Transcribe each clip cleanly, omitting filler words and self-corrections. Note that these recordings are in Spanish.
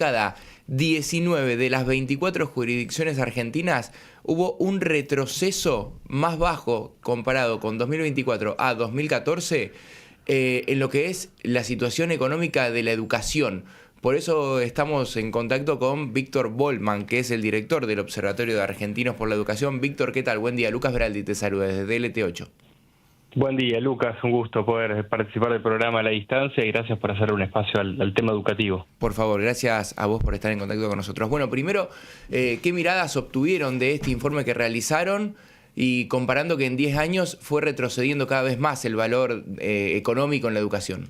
cada 19 de las 24 jurisdicciones argentinas hubo un retroceso más bajo comparado con 2024 a 2014 en lo que es la situación económica de la educación. Por eso estamos en contacto con Víctor Bolman, que es el director del Observatorio de Argentinos por la Educación. Víctor, ¿qué tal? Buen día. Lucas Beraldi te saluda desde DLT8. Buen día, Lucas. Un gusto poder participar del programa a la distancia y gracias por hacer un espacio al tema educativo. Por favor, gracias a vos por estar en contacto con nosotros. Bueno, primero, ¿qué miradas obtuvieron de este informe que realizaron? Y comparando que en 10 años fue retrocediendo cada vez más el valor económico en la educación.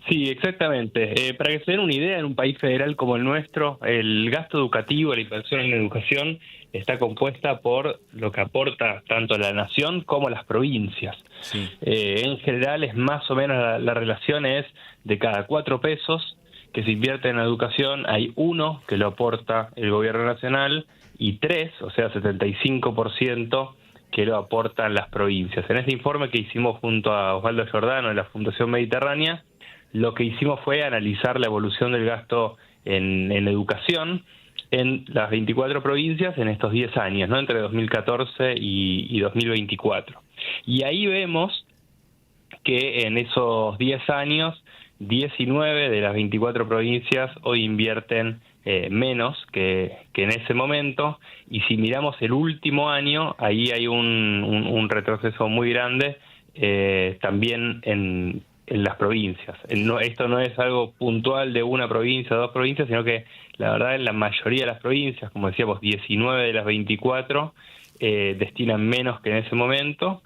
Sí, exactamente. Para que se den una idea, en un país federal como el nuestro, el gasto educativo, la inversión en educación, está compuesta por lo que aporta tanto la nación como las provincias. Sí. En general es más o menos la relación es de cada 4 pesos que se invierte en educación, hay 1 que lo aporta el gobierno nacional y 3, o sea 75%, que lo aportan las provincias. En este informe que hicimos junto a Osvaldo Giordano de la Fundación Mediterránea, lo que hicimos fue analizar la evolución del gasto en educación en las 24 provincias en estos 10 años, ¿no? Entre 2014 y 2024. Y ahí vemos que en esos 10 años, 19 de las 24 provincias hoy invierten menos que en ese momento, y si miramos el último año, ahí hay un retroceso muy grande también en las provincias. Esto no es algo puntual de una provincia o 2 provincias, sino que la verdad en la mayoría de las provincias, como decíamos, 19 de las 24 destinan menos que en ese momento.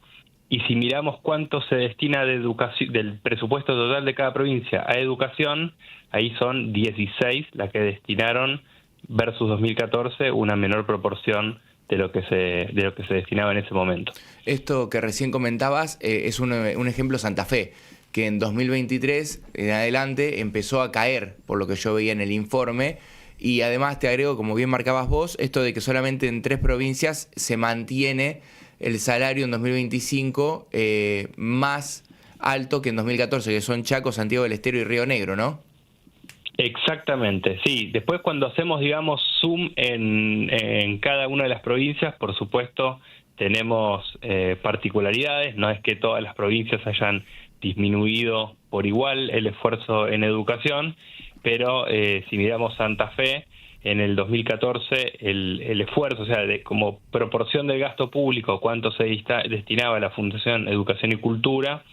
Y si miramos cuánto se destina de educación, del presupuesto total de cada provincia a educación, ahí son 16 las que destinaron versus 2014 una menor proporción de lo que se destinaba en ese momento. Esto que recién comentabas es un ejemplo Santa Fe, que en 2023 en adelante empezó a caer, por lo que yo veía en el informe, y además te agrego, como bien marcabas vos, esto de que solamente en 3 provincias se mantiene el salario en 2025 más alto que en 2014, que son Chaco, Santiago del Estero y Río Negro, ¿no? Exactamente, sí. Después cuando hacemos, digamos, zoom en cada una de las provincias, por supuesto, tenemos particularidades. No es que todas las provincias hayan disminuido por igual el esfuerzo en educación, pero si miramos Santa Fe, en el 2014 el esfuerzo, o sea, como proporción del gasto público, cuánto se destinaba a la Fundación Educación y Cultura,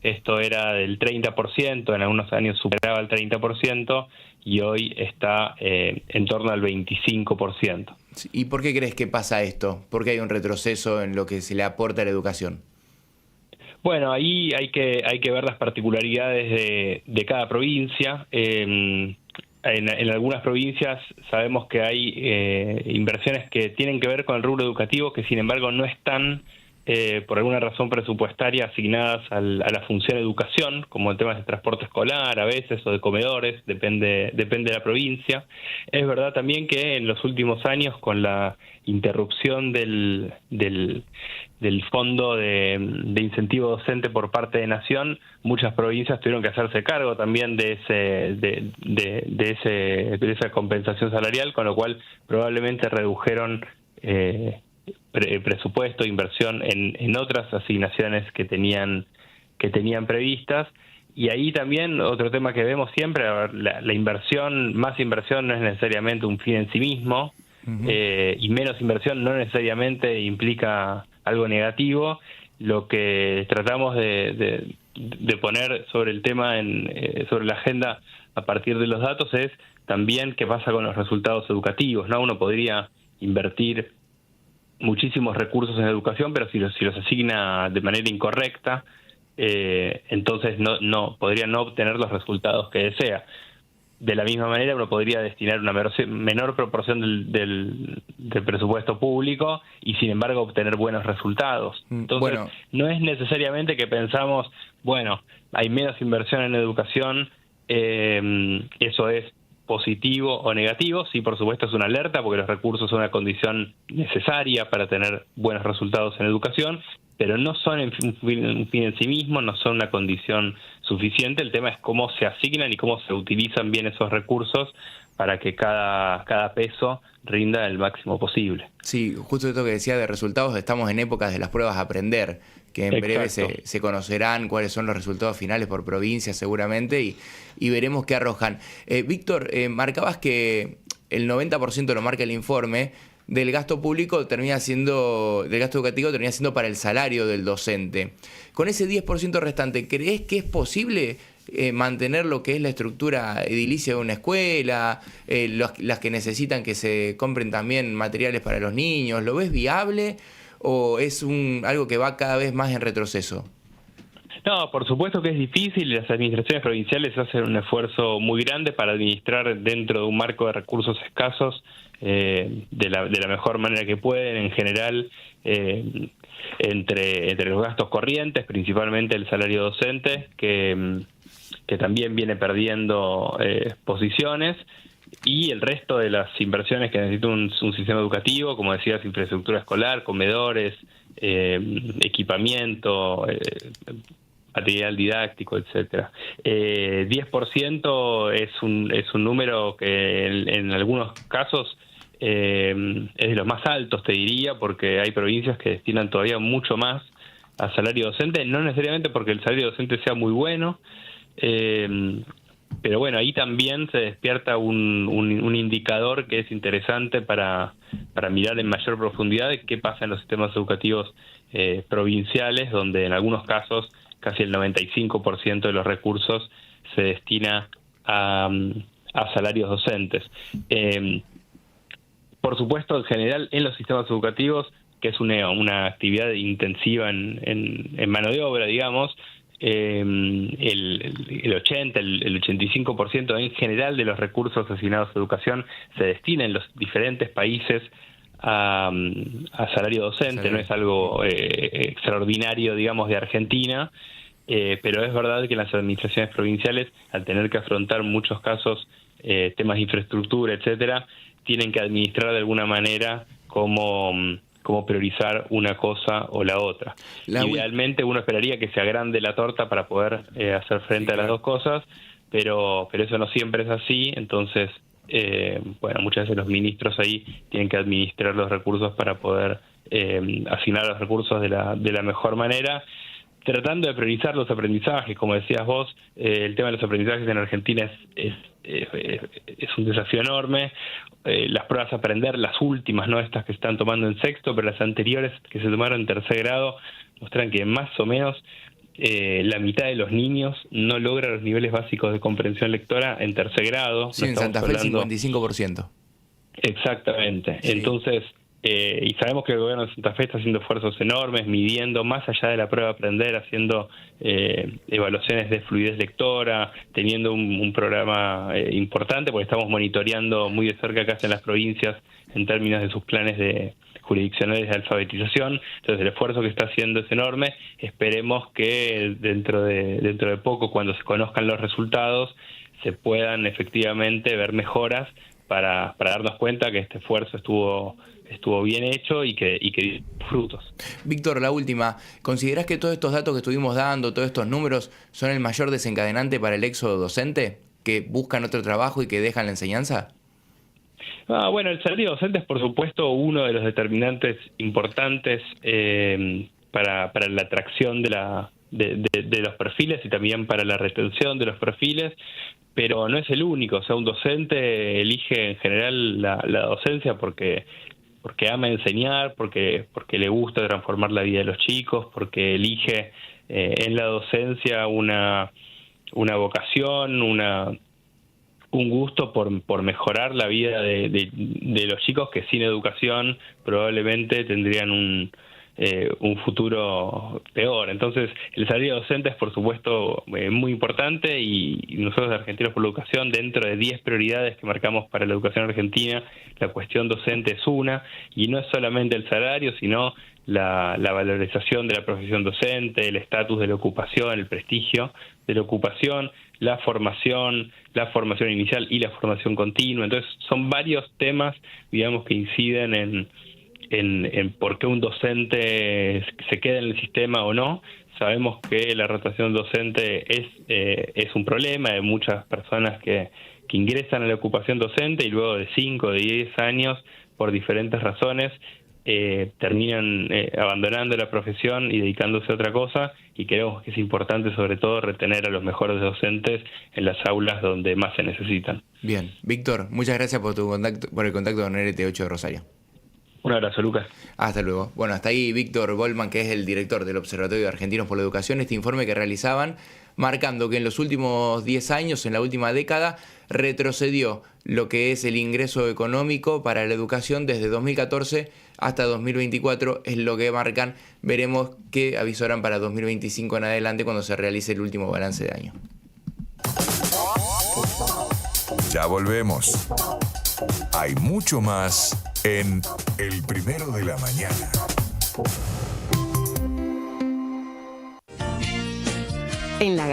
esto era del 30%, en algunos años superaba el 30%, y hoy está en torno al 25%. ¿Y por qué crees que pasa esto? ¿Por qué hay un retroceso en lo que se le aporta a la educación? Bueno, ahí hay que ver las particularidades de cada provincia. En algunas provincias sabemos que hay inversiones que tienen que ver con el rubro educativo, que sin embargo no están por alguna razón presupuestaria asignadas a la función educación, como el tema de transporte escolar a veces, o de comedores, depende de la provincia. Es verdad también que en los últimos años, con la interrupción del fondo de incentivo docente por parte de Nación, muchas provincias tuvieron que hacerse cargo también de esa compensación salarial, con lo cual probablemente redujeron presupuesto, inversión en otras asignaciones que tenían previstas. Y ahí también otro tema que vemos siempre, la inversión, más inversión no es necesariamente un fin en sí mismo. Y menos inversión no necesariamente implica algo negativo. Lo que tratamos de poner sobre el tema, sobre la agenda a partir de los datos, es también qué pasa con los resultados educativos, ¿no? Uno podría invertir muchísimos recursos en educación, pero si los asigna de manera incorrecta, entonces podría no obtener los resultados que desea. De la misma manera, uno podría destinar una menor proporción del presupuesto público y, sin embargo, obtener buenos resultados. Entonces, no es necesariamente que pensamos, bueno, hay menos inversión en educación, eso es positivo o negativo. Sí, por supuesto, es una alerta, porque los recursos son una condición necesaria para tener buenos resultados en educación, pero no son un fin en sí mismo, no son una condición suficiente. El tema es cómo se asignan y cómo se utilizan bien esos recursos para que cada peso rinda el máximo posible. Sí, justo esto que decía de resultados, estamos en épocas de las pruebas a aprender, que en breve se conocerán cuáles son los resultados finales por provincia seguramente y veremos qué arrojan. Víctor, marcabas que el 90% lo marca el informe, del gasto público del gasto educativo termina siendo para el salario del docente. Con ese 10% restante, ¿crees que es posible mantener lo que es la estructura edilicia de una escuela, las que necesitan que se compren también materiales para los niños? ¿Lo ves viable o es algo que va cada vez más en retroceso? No, por supuesto que es difícil. Las administraciones provinciales hacen un esfuerzo muy grande para administrar dentro de un marco de recursos escasos de la mejor manera que pueden, en general, entre los gastos corrientes, principalmente el salario docente, que también viene perdiendo posiciones, y el resto de las inversiones que necesita un sistema educativo, como decías, infraestructura escolar, comedores, equipamiento, material didáctico, etcétera. 10% es un número que en algunos casos es de los más altos, te diría, porque hay provincias que destinan todavía mucho más a salario docente, no necesariamente porque el salario docente sea muy bueno, pero bueno, ahí también se despierta un indicador que es interesante para mirar en mayor profundidad de qué pasa en los sistemas educativos provinciales, donde en algunos casos casi el 95% de los recursos se destina a salarios docentes. Por supuesto, en general, en los sistemas educativos, que es una actividad intensiva en mano de obra, digamos, el 80, el 85% en general de los recursos asignados a educación se destina en los diferentes países a salario docente. Sí. No es algo extraordinario, digamos, de Argentina, pero es verdad que las administraciones provinciales, al tener que afrontar muchos casos temas de infraestructura, etcétera, tienen que administrar de alguna manera cómo priorizar una cosa o la otra. Idealmente uno esperaría que se agrande la torta para poder hacer frente a las dos cosas, pero eso no siempre es así. Entonces, bueno, muchas veces los ministros ahí tienen que administrar los recursos para poder asignar los recursos de la mejor manera, tratando de priorizar los aprendizajes. Como decías vos, el tema de los aprendizajes en Argentina es un desafío enorme. Las pruebas a aprender, las últimas, no estas que están tomando en sexto, pero las anteriores que se tomaron en tercer grado, muestran que más o menos la mitad de los niños no logra los niveles básicos de comprensión lectora en tercer grado. Sí, en Santa Fe el 55%. Exactamente. Sí. Entonces, y sabemos que el gobierno de Santa Fe está haciendo esfuerzos enormes, midiendo más allá de la prueba de aprender, haciendo evaluaciones de fluidez lectora, teniendo un programa importante, porque estamos monitoreando muy de cerca qué hacen las provincias en términos de sus planes jurisdiccionales de alfabetización. Entonces el esfuerzo que está haciendo es enorme. Esperemos que dentro de poco, cuando se conozcan los resultados, se puedan efectivamente ver mejoras para darnos cuenta que este esfuerzo estuvo bien hecho y que dio frutos. Víctor, la última. ¿Considerás que todos estos datos que estuvimos dando, todos estos números, son el mayor desencadenante para el éxodo docente? ¿Que buscan otro trabajo y que dejan la enseñanza? Bueno, el salario docente es, por supuesto, uno de los determinantes importantes para la atracción de los perfiles y también para la retención de los perfiles, pero no es el único. O sea, un docente elige en general la docencia porque ama enseñar, porque le gusta transformar la vida de los chicos, porque elige en la docencia una vocación, un gusto por mejorar la vida de los chicos que sin educación probablemente tendrían un futuro peor. Entonces, el salario docente es, por supuesto, muy importante, y nosotros de Argentinos por la Educación, dentro de 10 prioridades que marcamos para la educación argentina, la cuestión docente es una, y no es solamente el salario, sino la valorización de la profesión docente, el estatus de la ocupación, el prestigio de la ocupación, la formación inicial y la formación continua. Entonces, son varios temas, digamos, que inciden en por qué un docente se queda en el sistema o no. Sabemos que la rotación docente es un problema. Hay muchas personas que que ingresan a la ocupación docente y luego de 5 o de 10 años, por diferentes razones, terminan abandonando la profesión y dedicándose a otra cosa, y creemos que es importante sobre todo retener a los mejores docentes en las aulas donde más se necesitan. Bien, Víctor, muchas gracias por el contacto con RT8 de Rosario. Un abrazo, Lucas. Hasta luego. Bueno, hasta ahí Víctor Goldman, que es el director del Observatorio de Argentinos por la Educación, este informe que realizaban, marcando que en los últimos 10 años, en la última década, retrocedió lo que es el ingreso económico para la educación desde 2014 hasta 2024, es lo que marcan. Veremos qué avisorán para 2025 en adelante cuando se realice el último balance de año. Ya volvemos. Hay mucho más en El Primero de la Mañana. En la